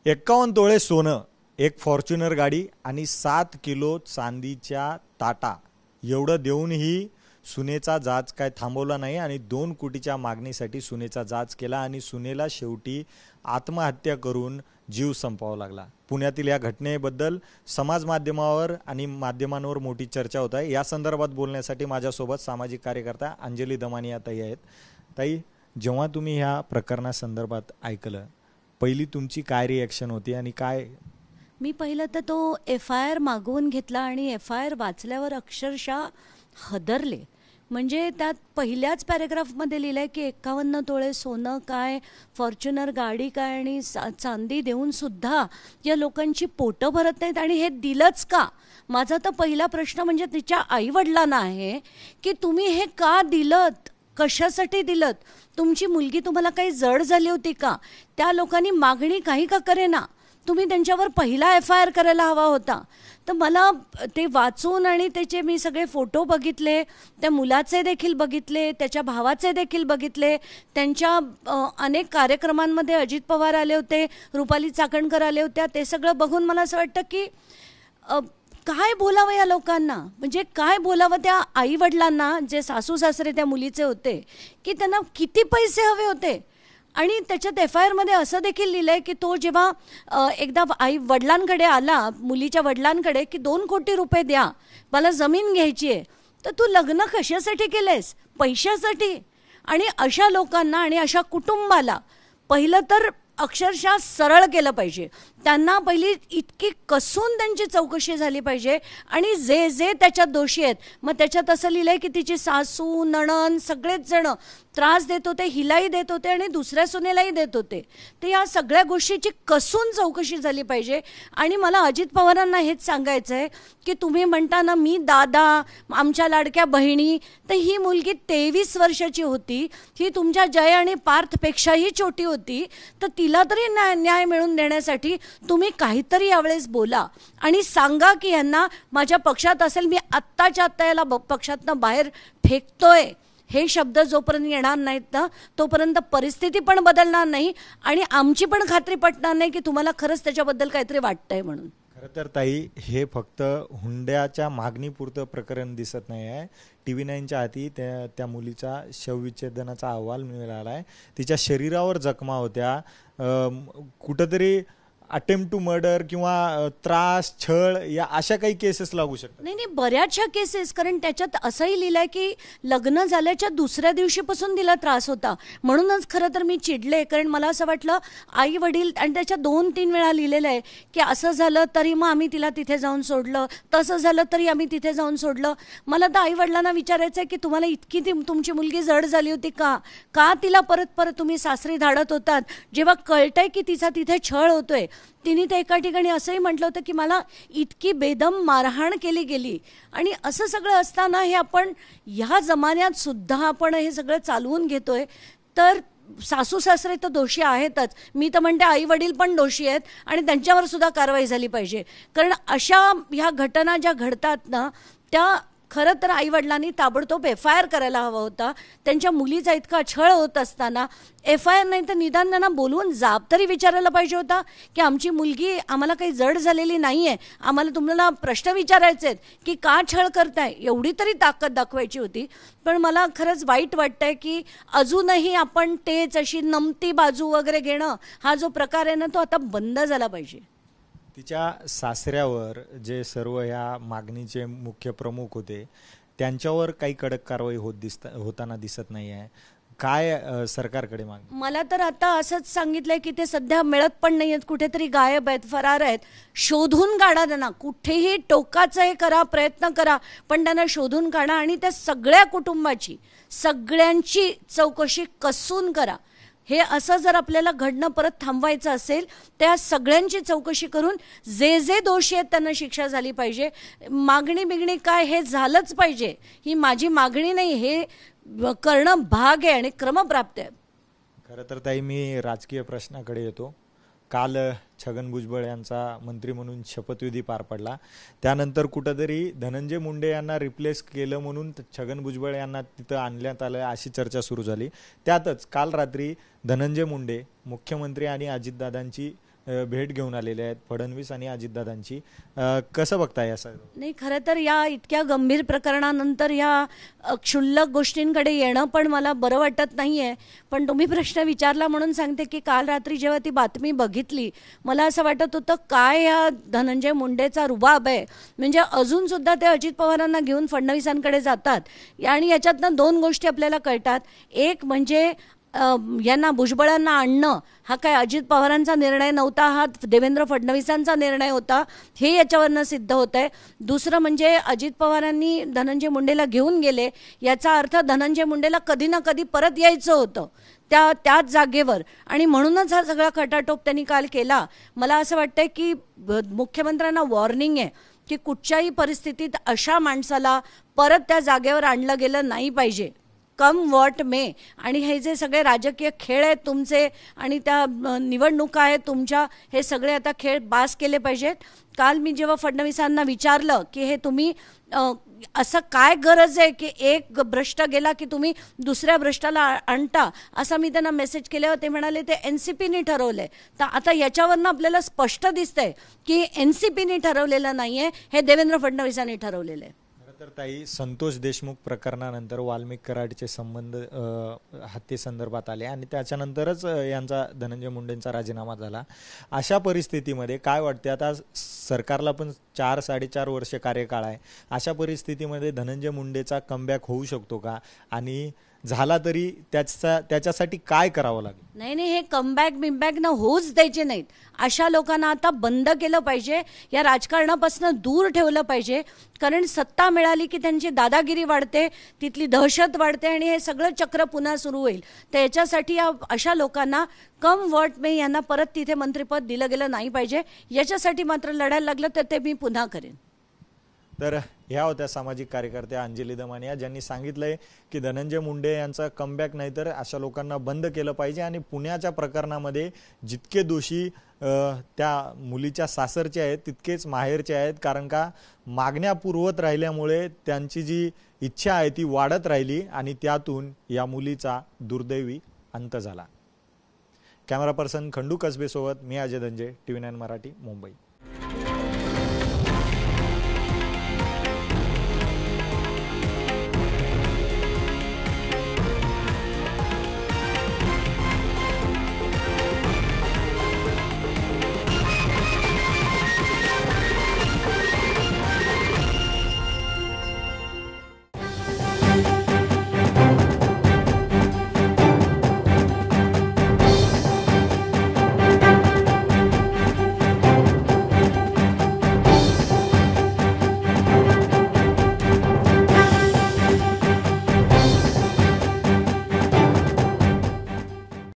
51 तोळे सोनं, एक फॉर्च्युनर गाडी आणि 7 किलो चांदीच्या ताटा एवढं देऊनही सुनेचा जाच काय थांबवला नाही आणि 2 कोटीच्या मागणीसाठी सुनेचा जाच केला आणि सुनेला शेवटी आत्महत्या करून जीव संपवावा लागला। पुण्यातील या घटनेबद्दल समाज माध्यमावर आणि माध्यमांवर मोठी चर्चा होत आहे। या संदर्भात बोलण्यासाठी माझ्यासोबत सामाजिक कार्यकर्ता अंजली दमानिया ताई आहेत। ताई, जेव्हा तुम्ही ह्या प्रकरणासंदर्भात ऐकलं, पहिली तुमची काय रिॲक्शन होती आणि काय? मी पहिलं तर तो FIR मागवून घेतला आणि FIR वाचल्यावर अक्षरशः हदरले। म्हणजे त्यात पहिल्याच पॅरेग्राफमध्ये लिहिलंय की 51 तोळे सोनं काय, फॉर्च्युनर गाडी काय आणि चांदी देऊन सुद्धा या लोकांची पोटं भरत नाहीत आणि हे दिलंच का? माझा तर पहिला प्रश्न म्हणजे तिच्या आईवडिलांना आहे की तुम्ही हे का दिलत, कशासाठी दिलत? तुमची मुलगी तुम्हाला काही जड झाली होती का? त्या लोकांनी मागणी काही का करेना? तुम्ही त्यांच्यावर पहिला FIR करायला हवा होता। तर मला ते वाचून आणि त्याचे मी सगळे फोटो बघितले, त्या मुलाचे देखील बघितले, त्याच्या भावाचे देखील बघितले, त्यांच्या अनेक कार्यक्रमांमध्ये अजित पवार आले होते, रुपाली चाकणकर आले होत्या, ते सगळं बघून मला असं वाटतं की काय बोलावं या लोकांना, म्हणजे काय बोलावं त्या आईवडिलांना जे सासू सासरे त्या मुलीचे होते, की त्यांना किती पैसे हवे होते। आणि त्याच्यात FIR मध्ये असं देखील लिहिलंय की तो जेव्हा एकदा आई वडिलांकडे आला, मुलीच्या वडिलांकडे, की 2 कोटी रुपये द्या, मला जमीन घ्यायची आहे, तर तू लग्न कशासाठी केलेस? पैशासाठी? आणि अशा लोकांना आणि अशा कुटुंबाला पहिलं तर अक्षरशः सरळ केलं पाहिजे। त्यांना पहिली इतकी कसून त्यांची चौकशी झाली पाहिजे आणि जे जे त्याच्यात दोषी आहेत, मग त्याच्यात असं लिहिलंय की तिची सासू नणंद सगळेच जण त्रास देत होते, हिलाही देत होते आणि दुसऱ्या सुनेलाही देत होते। तर या सगळ्या गोष्टीची कसून चौकशी झाली पाहिजे। आणि मला अजित पवारांना हेच सांगायचं आहे की तुम्ही म्हणता ना मी दादा, आमच्या लाडक्या बहिणी, तर ही मुलगी 23 वर्षाची होती, ही तुमच्या जय आणि पार्थपेक्षाही छोटी होती, तर तिला तरी न्याय मिळवून देण्यासाठी तुम्ही काहीतरी यावेळेस बोला आणि सांगा की यांना माझ्या पक्षात असेल, मी आत्ताच्या आत्ता याला पक्षातनं बाहेर फेकतोय। हे शब्द जोपर्यंत येणार नाहीत ना, तोपर्यंत परिस्थिती पण बदलणार नाही आणि आमची पण खात्री पटणार नाही की तुम्हाला खरंच त्याच्याबद्दल काहीतरी वाटतंय म्हणून। खरं तर ताई, हे फक्त हुंड्याच्या मागणीपुरतं प्रकरण दिसत नाही आहे। TV9च्या हाती त्या मुलीचा शवविच्छेदनाचा अहवाल मिळाला आहे। तिच्या शरीरावर जखमा होत्या, कुठंतरी अटेम्प्ट टू मर्डर किंवा त्रास, छळ या अशा काही केसेस लागू शकतात। नाही, बऱ्याचशा केसेस, कारण त्याच्यात असंही लिहिलंय की लग्न झाल्याच्या दुसऱ्या दिवशीपासून तिला त्रास होता। म्हणूनच खरं तर मी चिडले, कारण मला असं वाटलं आई वडील, आणि त्याच्या 2-3 वेळा लिहिलेलं आहे की असं झालं तरी मग आम्ही तिला तिथे जाऊन सोडलं, तसं झालं तरी आम्ही तिथे जाऊन सोडलं। मला तर आई वडिलांना विचारायचं आहे की तुम्हाला इतकी तुमची मुलगी जड झाली होती का तिला परत परत तुम्ही सासरी धाडत होतात, जेव्हा कळतंय की तिचा तिथे छळ होतोय? तिने तर एका ठिकाणी असंही म्हटलं होतं की मला इतकी बेदम मारहाण केली गेली। आणि असं सगळं असताना हे आपण ह्या जमान्यात सुद्धा आपण हे सगळं चालवून घेतोय, तर सासू सासरे तर दोषी आहेतच, मी तर म्हणते आई वडील पण दोषी आहेत आणि त्यांच्यावर सुद्धा कारवाई झाली पाहिजे। कारण अशा ह्या घटना ज्या घडतात ना, त्या खरं तर आईवडिलांनी ताबडतोब FIR करायला हवा होता। त्यांच्या मुलीचा इतका छळ होत असताना FIR नाही तर निदान त्यांना बोलवून जाब तरी विचारायला पाहिजे होता की आमची मुलगी, आम्हाला काही जड झालेली नाही आहे, आम्हाला तुम्हाला प्रश्न विचारायचे आहेत की का छळ करताय, एवढी तरी ताकद दाखवायची होती। पण मला खरंच वाईट वाटतंय की अजूनही आपण तेच अशी नमती बाजू वगैरे घेणं, हा जो प्रकार आहे ना, तो आता बंद झाला पाहिजे। तिच्या सासऱ्यावर जे सर्व ह्या मागणीचे मुख्य प्रमुख होते, त्यांच्यावर काही कडक कारवाई होताना दिसत नाही आहे। काय सरकारकडे मागणी? मला तर आता असंच सांगितलंय की ते सध्या मिळत पण नाही आहेत, कुठेतरी गायब आहेत, फरार आहेत। शोधून काढा त्यांना, कुठेही टोकाचं हे करा, प्रयत्न करा, पण त्यांना शोधून काढा आणि त्या सगळ्या कुटुंबाची, सगळ्यांची चौकशी कसून करा। हे असं जर आपल्याला घडणं परत थांबवायचं असेल, त्या सगळ्यांची चौकशी करून जे जे दोषी आहेत त्यांना शिक्षा झाली पाहिजे। मागणी बिगणी काय, हे झालंच पाहिजे, ही माझी मागणी नाही, हे करणं भाग आहे आणि क्रमप्राप्त आहे। खरं तर ताई, मी राजकीय प्रश्नाकडे येतो। काल छगन भुजबळ यांचा मंत्री म्हणून शपथविधी पार पडला, त्यानंतर कुठंतरी धनंजय मुंडे यांना रिप्लेस केलं म्हणून छगन भुजबळ यांना तिथं आणण्यात आलं अशी चर्चा सुरू झाली। त्यातच काल रात्री धनंजय मुंडे मुख्यमंत्री आणि अजितदादांची भेट घेऊन आलेले आहेत फडणवीस आणि अजितदादांची. कसं बघताय या सगळं? नाही, खरं तर या इतक्या गंभीर प्रकरणानंतर या क्षुल्लक गोष्टींकडे येणं पण मला बरं वाटत नाही आहे. पण तुम्ही प्रश्न विचारला म्हणून सांगते की काल रात्री जेव्हा ती बातमी बघितली मला असं वाटत होतं काय या धनंजय मुंडेचा रुबाब आहे. म्हणजे अजूनसुद्धा ते अजित पवारांना घेऊन फडणवीसांकडे जातात. आणि याच्यातनं दोन गोष्टी आपल्याला कळतात. एक म्हणजे यांना भुजबळांना आणणं हा काय अजित पवारांचा निर्णय नव्हता, हा देवेंद्र फडणवीसांचा निर्णय होता, हे याच्यावरनं सिद्ध होत आहे. दुसरं म्हणजे अजित पवारांनी धनंजय मुंडेला घेऊन गेले याचा अर्थ धनंजय मुंडेला कधी ना कधी परत यायचं होतं त्याच जागेवर. आणि म्हणूनच हा सगळा खटाटोप त्यांनी काल केला. मला असं वाटतंय की मुख्यमंत्र्यांना वॉर्निंग आहे की कुठच्याही परिस्थितीत अशा माणसाला परत त्या जागेवर आणलं गेलं नाही पाहिजे, कम वॉट मे. आणि हे जे सगळे राजकीय खेळ आहेत तुमचे आणि त्या निवडणुका आहेत तुमच्या, हे सगळे आता खेळ बास केले पाहिजेत. काल मी जेव्हा फडणवीसांना विचारलं की हे तुम्ही असं काय गरज आहे की एक भ्रष्ट गेला की तुम्ही दुसऱ्या भ्रष्टाला आणता, असा मी त्यांना मेसेज केल्यावर ते म्हणाले ते NCPने ठरवलंय. तर आता याच्यावरनं आपल्याला स्पष्ट दिसतंय की NCPने ठरवलेलं नाही आहे, हे देवेंद्र फडणवीसांनी ठरवलेलं आहे. तर ताई, संतोष देशमुख प्रकरणानंतर वाल्मिक कराडचे संबंध हत्येसंदर्भात आले आणि त्याच्यानंतरच यांचा धनंजय मुंडेंचा राजीनामा झाला. अशा परिस्थितीमध्ये काय वाटते, आता सरकारला पण 4-4.5 वर्ष कार्यकाळ आहे, अशा परिस्थितीमध्ये धनंजय मुंडेचा कमबॅक होऊ शकतो का? आणि झाला तरी त्याच्यासाठी काय करावं लागेल? नाही, हे कमबॅक बिमबॅक न होऊच द्यायचे नाहीत. अशा लोकांना आता बंद केलं पाहिजे, या राजकारणापासून दूर ठेवलं पाहिजे. कारण सत्ता मिळाली की त्यांची दादागिरी वाढते, तिथली दहशत वाढते आणि हे सगळं चक्र पुन्हा सुरू होईल. तर याच्यासाठी अशा लोकांना कम वॉट मे यांना परत तिथे मंत्रिपद दिलं गेलं नाही पाहिजे. याच्यासाठी मात्र लढायला लागलं तर ते मी पुन्हा करेन. तर ह्या होत्या सामाजिक कार्यकर्त्या अंजली दमानिया, ज्यांनी सांगितलंय की धनंजय मुंडे यांचा कमबॅक नाही तर अशा लोकांना बंद केलं पाहिजे. आणि पुण्याच्या प्रकरणामध्ये जितके दोषी त्या मुलीच्या सासरचे आहेत तितकेच माहेरचे आहेत, कारण का मागण्या पुरवत राहिल्यामुळे त्यांची जी इच्छा आहे ती वाढत राहिली आणि त्यातून या मुलीचा दुर्दैवी अंत झाला. कॅमेरा पर्सन खंडू कसबेसोबत मी अजय धंजे, TV9 मराठी, मुंबई.